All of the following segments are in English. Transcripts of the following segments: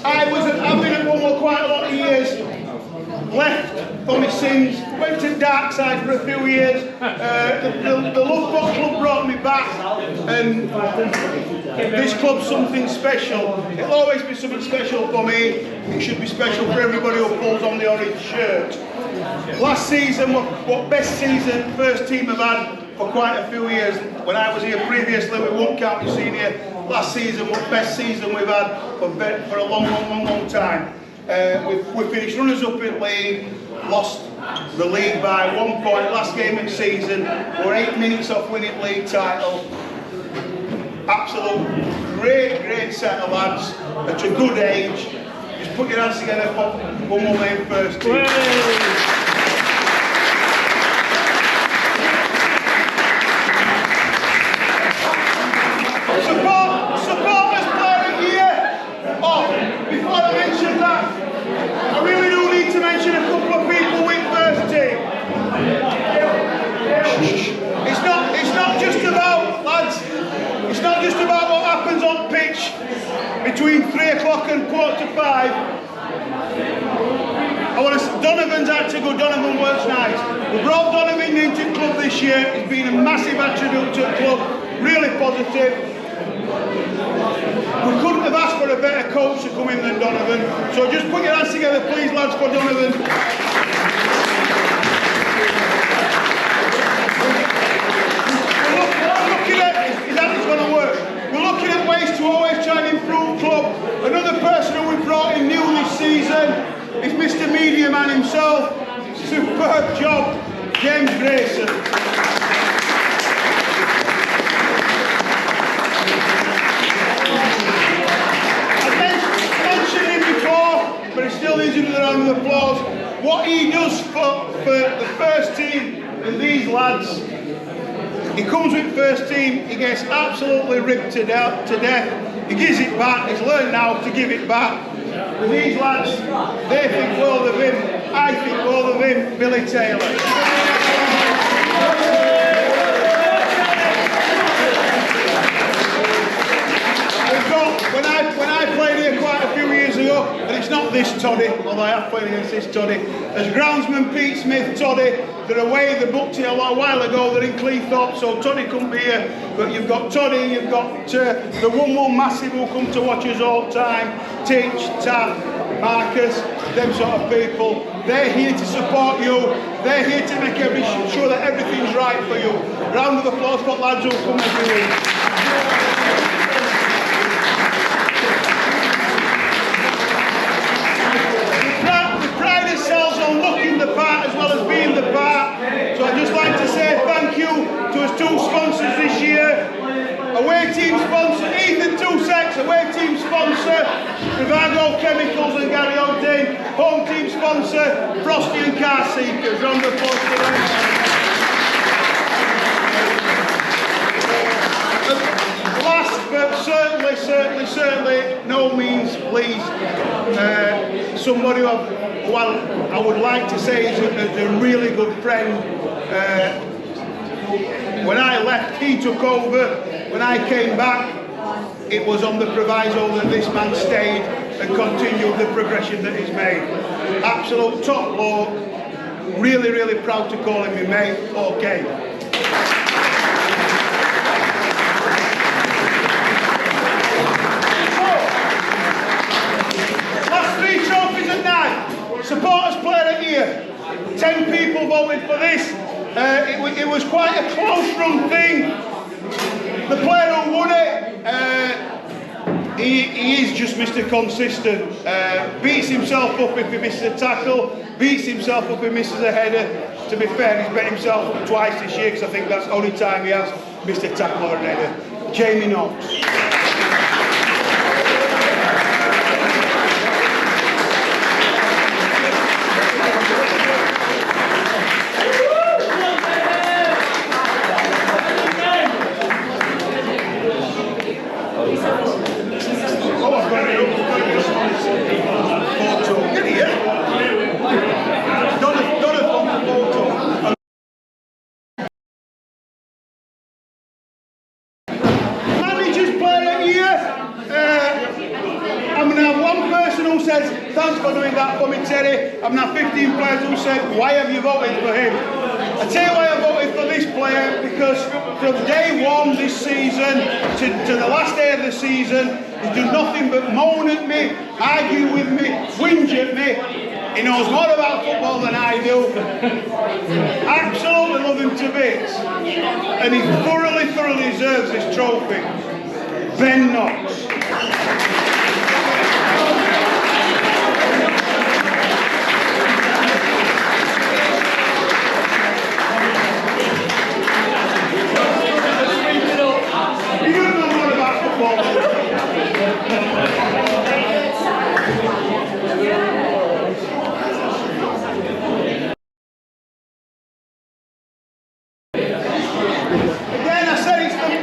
I've been at Wombwell quite a lot of years. Left for my sins, went to dark side for a few years. The Love Football Club brought me back, and this club's something special. It'll always be something special for me. It should be special for everybody who pulls on the orange shirt. Last season, what best season first team have had for quite a few years. When I was here previously with Wombwell County Senior, last season, what best season we've had for a long time. We finished runners-up in league, lost the league by 1 point last game of the season. We're 8 minutes off winning league title. Absolute great set of lads at a good age. Just put your hands together for Wombwell Main first team. Supporters player of the year. Oh, before I mention that, I really do need to mention a couple of people with first team. It's not just about, lads, it's not just about what happens on pitch between 3 o'clock and 4:45. Donovan's had to go. Donovan works nice. We brought Donovan into the club this year. It's been a massive attribute to the club. Really positive. We couldn't have asked for a better coach to come in than Donovan. So just put your hands together, please, lads, for Donovan. We're looking at ways to always try and improve club. Another person who we brought in new this season is Mr. Media Man himself. Superb job, James Grayson. But it still needs another round of applause. What he does for the first team and these lads, he comes with first team, he gets absolutely ripped to death, he gives it back, he's learned now to give it back. And these lads, they think world of him, I think world of him, Billy Taylor. When I played here quite a few years ago, and it's not this toddy, although I have played against this toddy, there's groundsman Pete Smith, toddy, they're away, they booked it a while ago, they're in Cleethorpes, so toddy couldn't be here, but you've got toddy, you've got the Wombwell Massive who come to watch us all the time, Titch, Taff, Marcus, them sort of people. They're here to support you, they're here to make sure that everything's right for you. Round of applause for lads who come every week. The part as well as being the part. So I'd just like to say thank you to his two sponsors this year. Away team sponsor Ethan Tusek, away team sponsor Rivago Chemicals and Gary Ogden, home team sponsor Frosty and Car Seekers. Round of applause for them. Last but certainly no means least, somebody who I would like to say is a really good friend. When I left, he took over. When I came back, it was on the proviso that this man stayed and continued the progression that he's made. Absolute top bloke. Really proud to call him my mate. Okay. Supporters player of the year. 10 people voted for this. It was quite a close run thing. The player who won it, he is just Mr. Consistent. Beats himself up if he misses a tackle, beats himself up if he misses a header. To be fair, he's bet himself up twice this year because I think that's the only time he has missed a tackle or a header. Jamie Knox. Manager's player I've now 15 players who said, why have you voted for him? I tell you why I voted for this player, because from day one this season to the last day of the season, he's done nothing but moan at me, argue with me, whinge at me. He knows more about football than I do. Absolutely love him to bits. And he thoroughly deserves this trophy. Ben Knox. You don't know more about football.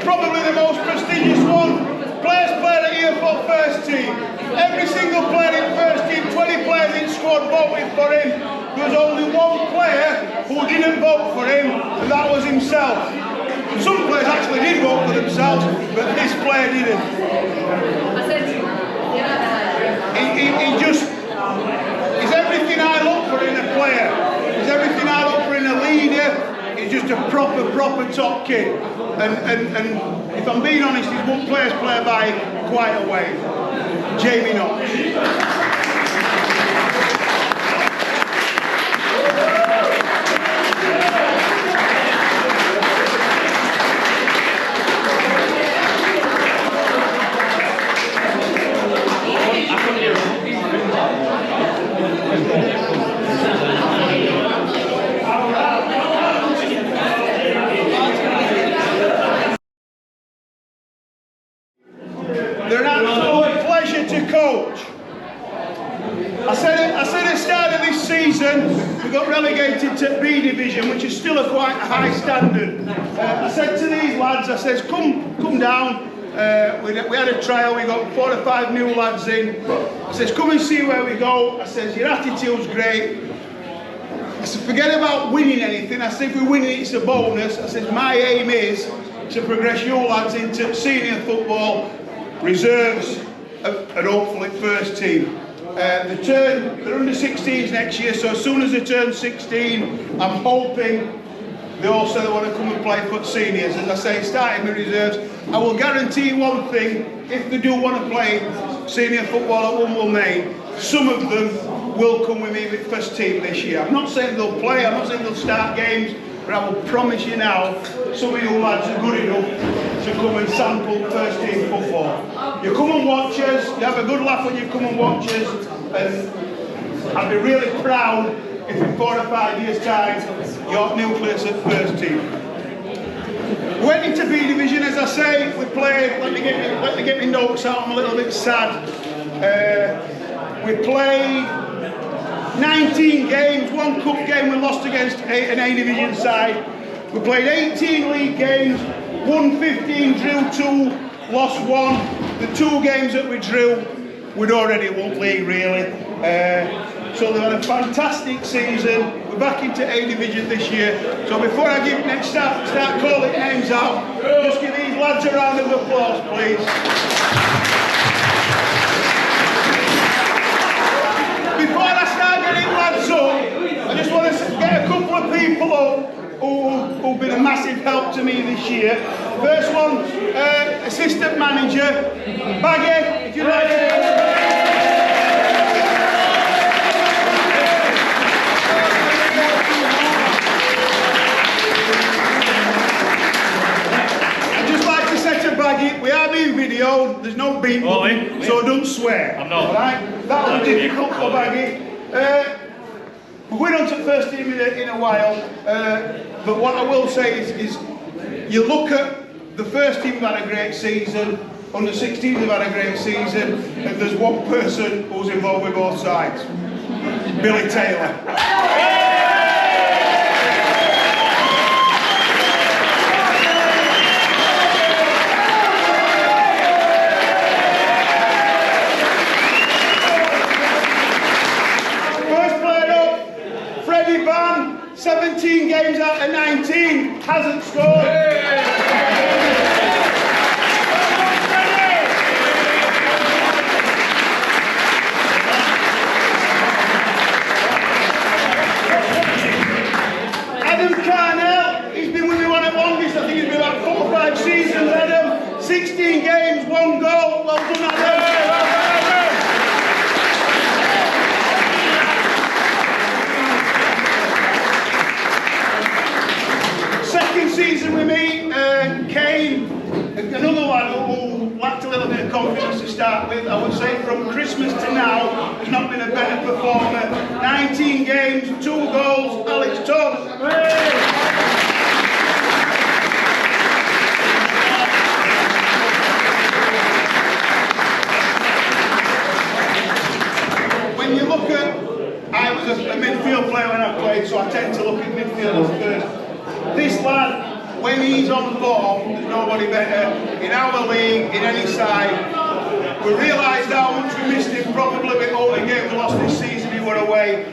Probably the most prestigious one. Players played at here for first team. Every single player in first team, 20 players in squad voted for him. There was only one player who didn't vote for him, and that was himself. Some players actually did vote for themselves, but this player didn't. He's everything I look for in a player. He's everything I look for in a leader. He's just a proper top kid. And if I'm being honest, he's won players play by quite a way. Jamie Knox. They're an absolute pleasure to coach. I said at the start of this season, we got relegated to B division, which is still a quite high standard. I said to these lads, I says, come down. We had a trial, we got 4 or 5 new lads in. I says, come and see where we go. I says, your attitude's great. I said, forget about winning anything. I said, if we win it, it's a bonus. I said, my aim is to progress your lads into senior football, reserves, and hopefully first team. They're under 16s next year, so as soon as they turn 16, I'm hoping they all say they want to come and play for seniors. As I say, starting with reserves, I will guarantee one thing: if they do want to play senior football at Wombwell Main, some of them will come with me with first team this year. I'm not saying they'll play, I'm not saying they'll start games, but I will promise you now, some of you lads are good enough to come and sample first team football. You come and watch us, you have a good laugh when you come and watch us, and I'd be really proud if in 4 or 5 years' time, your nucleus at first team. Went into B division, as I say, we played, let me get my notes out, I'm a little bit sad. We played 19 games, 1 cup game we lost against an A division side. We played 18 league games, won 15, drew 2, lost 1. The 2 games that we drew, we'd already won league really. So they've had a fantastic season. We're back into A division this year. So before I start calling names out, just give these lads a round of applause, please. Before I start getting lads up, I just want to get a couple of people up who've been a massive help to me this year. First one, assistant manager, Baggy, if you'd like to. We are being videoed, there's no beep, so don't swear. I'm not. Right? That was difficult for Baggy. We're going on to first team in a while, but what I will say is you look at the first team have had a great season, under 16s have had a great season, and there's one person who's involved with both sides. Billy Taylor. Van, 17 games out of 19, hasn't scored. Adam Carnell, he's been with me one of the longest. I think he's been about 4 or 5 seasons, Adam. 16 games, 1 goal. Well done, Adam. Second season with me, Kane, another one who lacked a little bit of confidence to start with. I would say from Christmas to now, has not been a better performer. 19 games, 2 goals, Alex Tubbs. When you look at, I was a midfield player when I played, so I tend to look at midfielders first. This lad, when he's on form, there's nobody better in our league, in any side. We realised how much we missed him, probably with all the games we lost this season, he were away.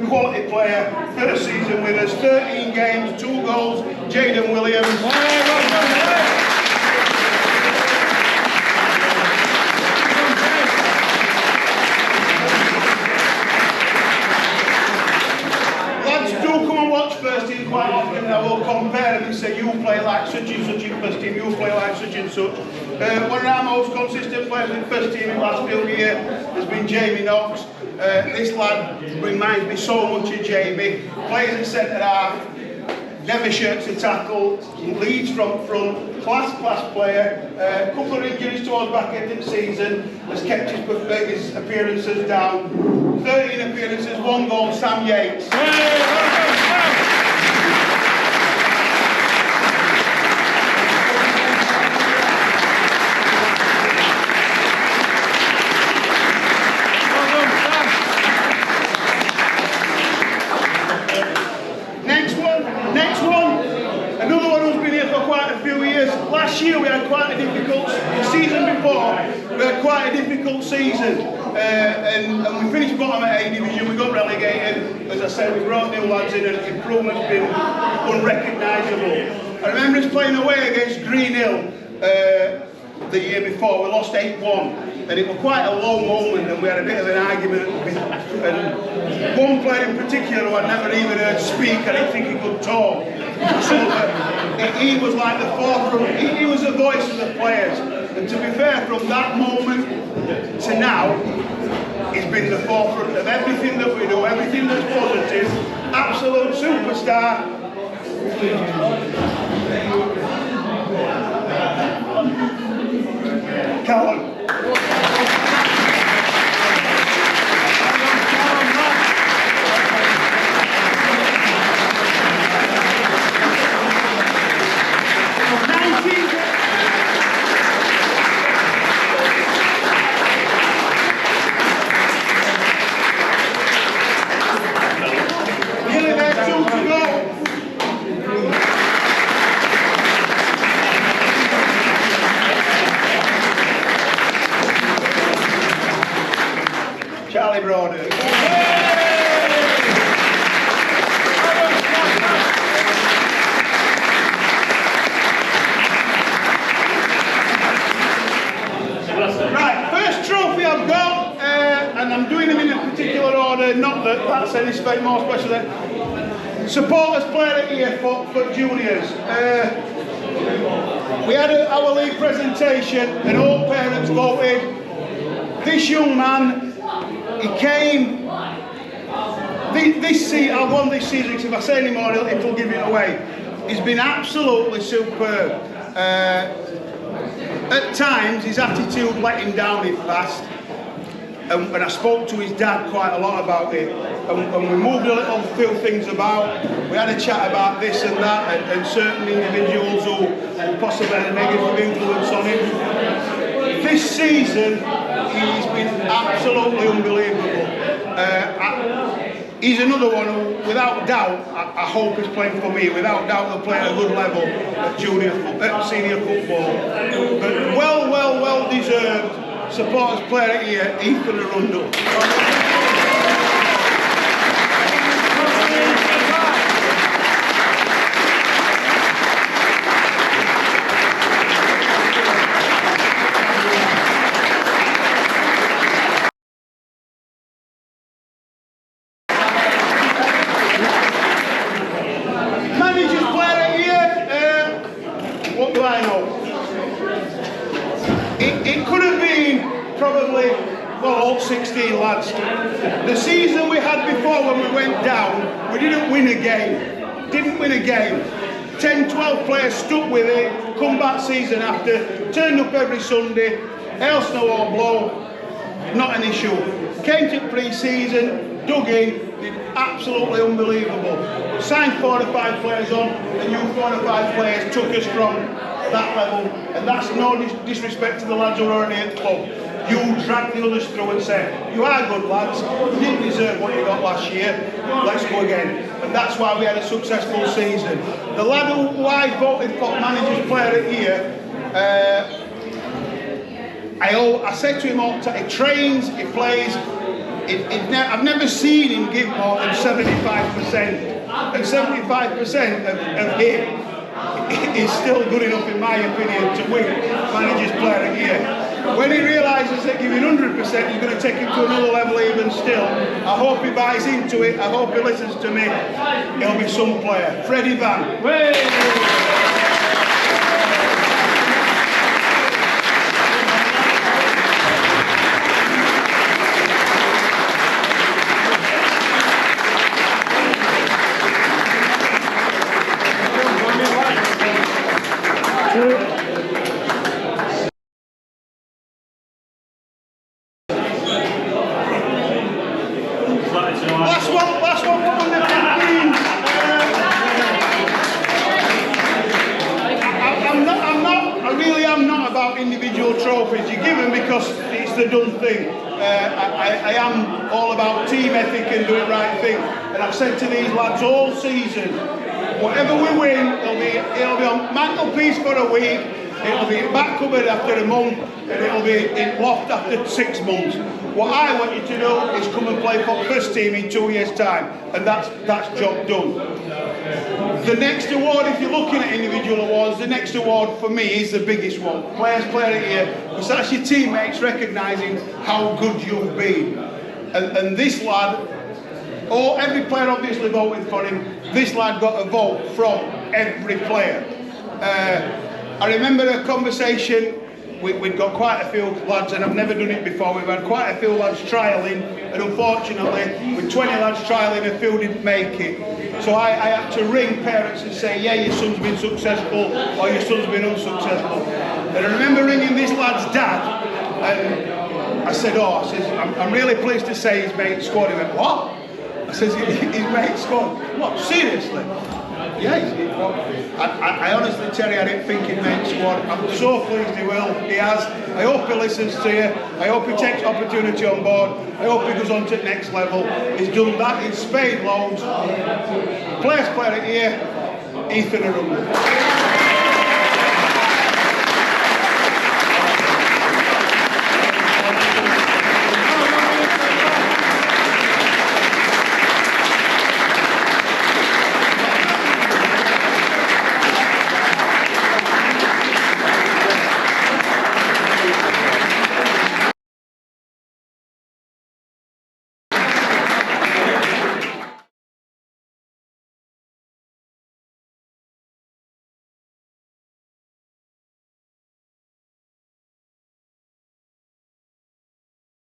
Quality player, first season with us, 13 games, 2 goals, Jaden Williams. Quite often I will compare them and say, you play like such and such in first team, you play like such and such. One of our most consistent players in first team in the last few years has been Jamie Knox. This lad reminds me so much of Jamie. Plays at centre half, never shirks a tackle, leads from front, class player. A couple of injuries towards back end of the season, has kept his appearances down. 13 appearances, 1 goal, Sam Yates. Last year we had quite a difficult season before. We had quite a difficult season, and we finished bottom at A division. We got relegated. As I said, we brought new lads in, and improvement's been unrecognisable. I remember us playing away against Green Hill the year before. We lost 8-1, and it was quite a low moment, and we had a bit of an argument. And one player in particular who I'd never even heard speak, I didn't think he could talk. So he was like the forefront, he was the voice of the players. And to be fair, from that moment to now, he's been the forefront of everything that we do, everything that's positive. Absolute superstar. Callum. That's anything more special than supporters player of the year for juniors. We had our league presentation and all parents voted. This young man, he came this season. I won this season because if I say any more it'll give it away. He's been absolutely superb. At times his attitude let him down in fast. And I spoke to his dad quite a lot about it, and we moved a few things about. We had a chat about this and that, and certain individuals who possibly had a negative influence on him. This season, he's been absolutely unbelievable. He's another one who, without doubt, I hope is playing for me. Without doubt, he'll play at a good level at senior football. But well deserved. Supporters player here, Ethan Arundel. only, well, all 16 lads. The season we had before when we went down, we didn't win a game. Didn't win a game. 10, 12 players stuck with it, come back season after, turned up every Sunday, hail, snow or blow, not an issue. Came to pre-season, dug in, did absolutely unbelievable. Signed 4 or 5 players on, and you 4 or 5 players took us from that level, and that's no disrespect to the lads who are already at the club. You dragged the others through and said, you are good lads, you didn't deserve what you got last year, let's go again. And that's why we had a successful season. The lad who I voted for manager's player of the year, I said to him all the time, he trains, he plays, I've never seen him give more than 75%. And 75% of him is still good enough, in my opinion, to win manager's player of the year. When he realises that giving 100% is going to take him to another level even still, I hope he buys into it, I hope he listens to me, he'll be some player. Freddie Van. Last one for under 15s. I'm not about individual trophies. You give them because it's the done thing. I am all about team ethic and doing the right thing. And I've said to these lads all season, whatever we win, it'll be on mantelpiece for a week, it'll be in back cupboard after a month, and it'll be in loft after 6 months. What I want you to do is come and play for the first team in 2 years' time, and that's job done. The next award, if you're looking at individual awards, the next award for me is the biggest one, Players Player of the Year, because that's your teammates recognising how good you've been. And this lad, every player obviously voted for him, this lad got a vote from every player. I remember a conversation, we'd got quite a few lads, and I've never done it before, we've had quite a few lads trialling, and unfortunately with 20 lads trialling, a few didn't make it. So I had to ring parents and say, yeah, your son's been successful, or your son's been unsuccessful. And I remember ringing this lad's dad, and I said, I'm really pleased to say his mate scored. He went, what? I says, his mate scored. What, seriously? Yeah, I honestly, Terry, I didn't think he'd make squad. I'm so pleased he will. He has. I hope he listens to you. I hope he takes opportunity on board. I hope he goes on to the next level. He's done that in spade loads. Players Player of the Year, Ethan Arundel.